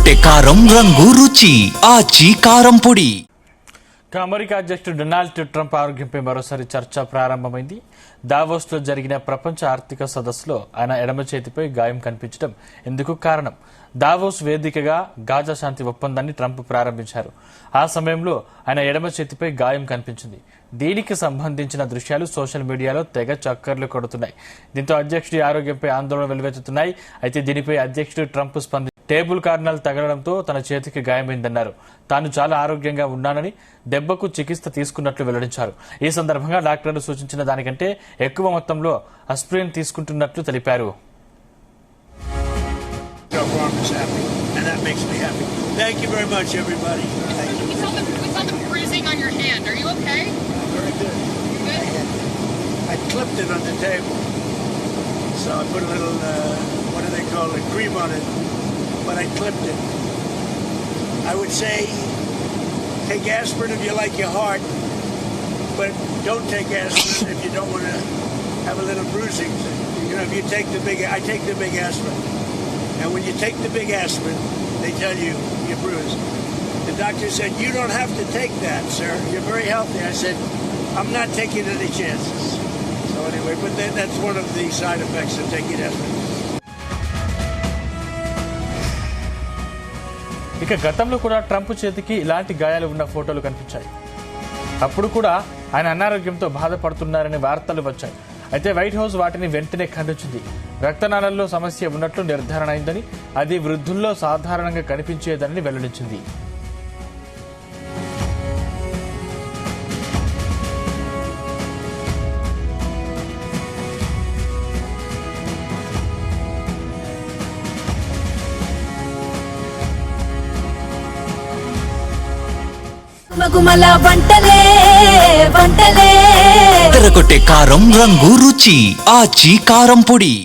ఎర్రగొట్టే కారం రంగు రుచి ఆచి కారం పొడి. అమెరికా అధ్యక్షుడు డొనాల్డ్ ట్రంప్ ఆరోగ్యంపై మరోసారి చర్చ ప్రారంభమైంది. దావోస్లో జరిగిన ప్రపంచ ఆర్థిక సదస్సులో ఆయన ఎడమ చేతిపై గాయం కనిపించడం ఎందుకు కారణం? దావోస్ వేదికగా గాజా శాంతి ఒప్పందాన్ని ట్రంప్ ప్రారంభించారు. ఆ సమయంలో ఆయన ఎడమ చేతిపై గాయం కనిపించింది. దీనికి సంబంధించిన దృశ్యాలు సోషల్ మీడియాలో తెగ చక్కర్లు కొడుతున్నాయి. దీంతో అధ్యక్షుడి ఆరోగ్యంపై ఆందోళన వెల్లువెత్తుతున్నాయి. అయితే దీనిపై అధ్యక్షుడు ట్రంప్ టేబుల్ కారణాలు తగలడంతో తన చేతికి గాయమైందన్నారు. తాను చాలా ఆరోగ్యంగా ఉన్నానని, దెబ్బకు చికిత్స తీసుకున్నట్లు వెల్లడించారు. ఈ సందర్భంగా డాక్టర్లు సూచించిన దానికంటే ఎక్కువ మొత్తంలో అస్ప్రిన్ తీసుకుంటున్నట్లు తెలిపారు. But I clipped it. I would say take aspirin if you like your heart, but don't take aspirin if you don't want to have a little bruising. You know, if you take I take the big aspirin. And when you take the big aspirin, they tell you you're bruised. The doctor said, you don't have to take that, sir. You're very healthy. I said, I'm not taking any chances. So anyway, but that's one of the side effects of taking aspirin. ఇక గతంలో కూడా Trump చేతికి ఇలాంటి గాయాలు ఉన్న ఫోటోలు కనిపించాయి. అప్పుడు కూడా ఆయన అనారోగ్యంతో బాధపడుతున్నారనే వార్తలు వచ్చాయి. అయితే వైట్ హౌస్ వాటిని వెంటనే ఖండించింది. రక్తనాళాల్లో సమస్య ఉన్నట్లు నిర్ధారణ అయిందని, అది వృద్ధుల్లో సాధారణంగా కనిపించేదని వెల్లడించింది. మగుమల వంటలే వంటలే ఎర్రగొట్టే కారం రంగు రుచి ఆచి కారం పొడి.